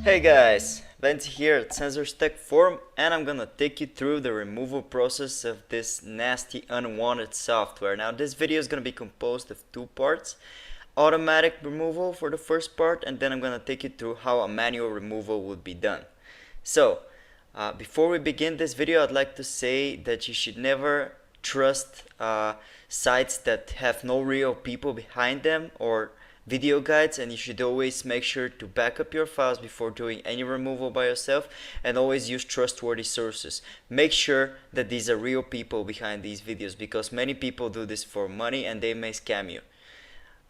Hey guys, Vance here at Sensors Tech Forum, and I'm gonna take you through the removal process of this nasty unwanted software. Now this video is gonna be composed of two parts: automatic removal for the first part, and then I'm gonna take you through how a manual removal would be done. So before we begin this video, I'd like to say that you should never trust sites that have no real people behind them or video guides, and you should always make sure to back up your files before doing any removal by yourself, and always use trustworthy sources. Make sure that these are real people behind these videos, because many people do this for money and they may scam you.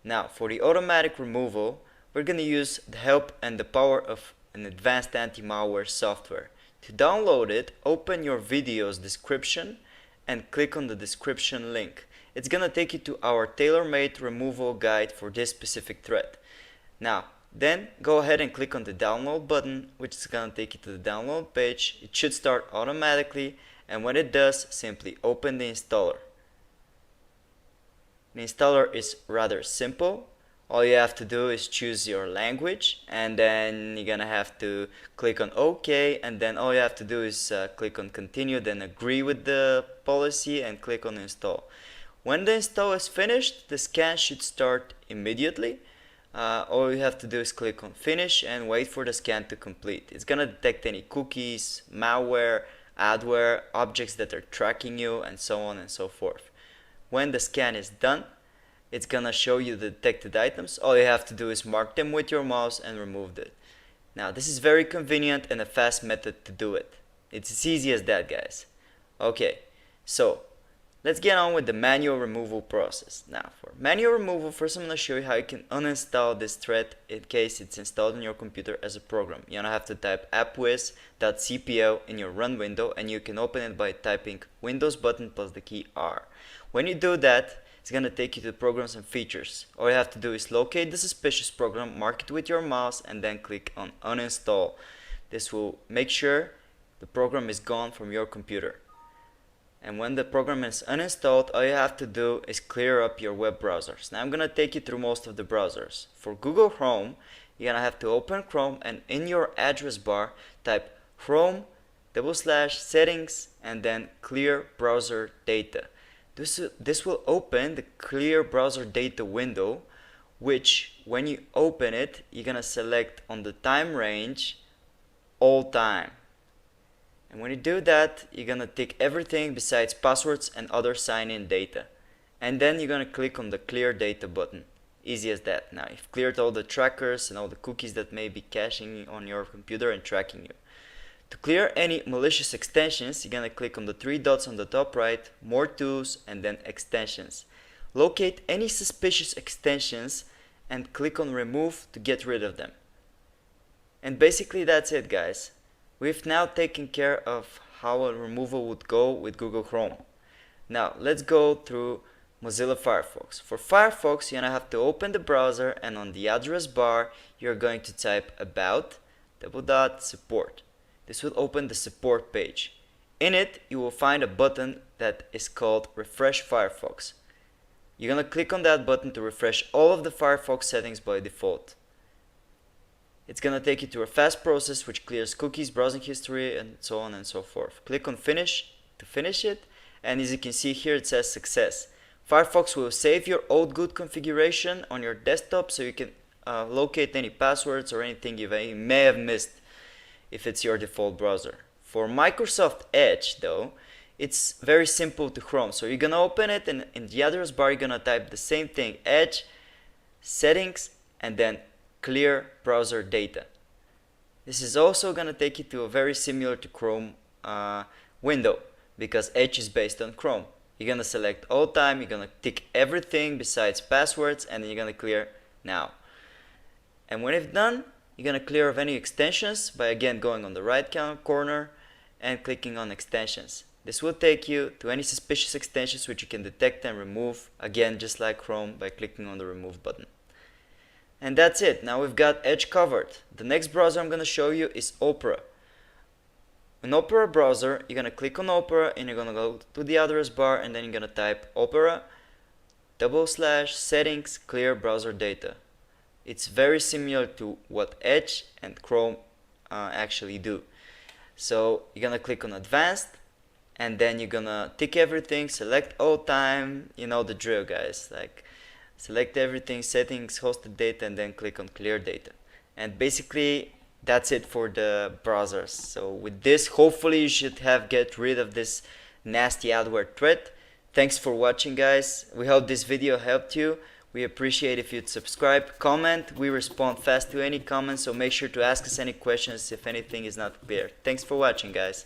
Now for the automatic removal, we're going to use the help and the power of an advanced anti-malware software. To download it, open your video's description and click on the description link. It's gonna take you to our tailor-made removal guide for this specific threat. Now, then go ahead and click on the download button, which is gonna take you to the download page. It should start automatically, and when it does, simply open the installer. The installer is rather simple. All you have to do is choose your language, and then you're gonna have to click on OK, and then all you have to do is click on continue, then agree with the policy and click on install. When the install is finished, the scan should start immediately. All you have to do is click on finish and wait for the scan to complete. It's gonna detect any cookies, malware, adware, objects that are tracking you, and so on and so forth. When the scan is done, it's gonna show you the detected items. All you have to do is mark them with your mouse and remove it. Now this is very convenient and a fast method to do it. It's as easy as that, guys. Okay, so let's get on with the manual removal process. Now for manual removal, first I'm gonna show you how you can uninstall this thread in case it's installed on your computer as a program. You're gonna have to type appwiz.cpl in your run window, and you can open it by typing Windows button plus the key R. When you do that, it's going to take you to programs and features. All you have to do is locate the suspicious program, mark it with your mouse, and then click on uninstall. This will make sure the program is gone from your computer. And when the program is uninstalled, all you have to do is clear up your web browsers. Now I'm going to take you through most of the browsers. For Google Chrome, you're going to have to open Chrome, and in your address bar type Chrome/settings and then clear browser data. This will open the clear browser data window, which when you open it, you're gonna select on the time range all time. And when you do that, you're gonna tick everything besides passwords and other sign-in data. And then you're gonna click on the clear data button. Easy as that. Now you've cleared all the trackers and all the cookies that may be caching on your computer and tracking you. To clear any malicious extensions, you're gonna click on the three dots on the top right, more tools, and then extensions. Locate any suspicious extensions and click on remove to get rid of them. And basically that's it, guys. We've now taken care of how a removal would go with Google Chrome. Now let's go through Mozilla Firefox. For Firefox, you're gonna have to open the browser, and on the address bar you're going to type about /support. This will open the support page. In it, you will find a button that is called Refresh Firefox. You're gonna click on that button to refresh all of the Firefox settings by default. It's gonna take you to a fast process which clears cookies, browsing history, and so on and so forth. Click on finish to finish it, and as you can see here, it says success. Firefox will save your old good configuration on your desktop so you can locate any passwords or anything you may have missed if it's your default browser. For Microsoft Edge though, it's very simple to Chrome. So you're gonna open it, and in the address bar you're gonna type the same thing, Edge, settings, and then clear browser data. This is also gonna take you to a very similar to Chrome window, because Edge is based on Chrome. You're gonna select all time, you're gonna tick everything besides passwords, and then you're gonna clear now. And when it's done, you're gonna clear of any extensions by again going on the right corner and clicking on extensions. This will take you to any suspicious extensions which you can detect and remove, again just like Chrome, by clicking on the remove button. And that's it. Now we've got Edge covered. The next browser I'm gonna show you is Opera. In Opera browser, you're gonna click on Opera, and you're gonna go to the address bar, and then you're gonna type Opera/settings clear browser data. It's very similar to what Edge and Chrome actually do. So you're gonna click on advanced, and then you're gonna tick everything, select all time, you know the drill, guys. Like, select everything, settings, hosted data, and then click on clear data. And basically that's it for the browsers. So with this, hopefully you should have get rid of this nasty adware threat. Thanks for watching, guys. We hope this video helped you. We appreciate if you'd subscribe, comment. We respond fast to any comments, so make sure to ask us any questions if anything is not clear. Thanks for watching, guys.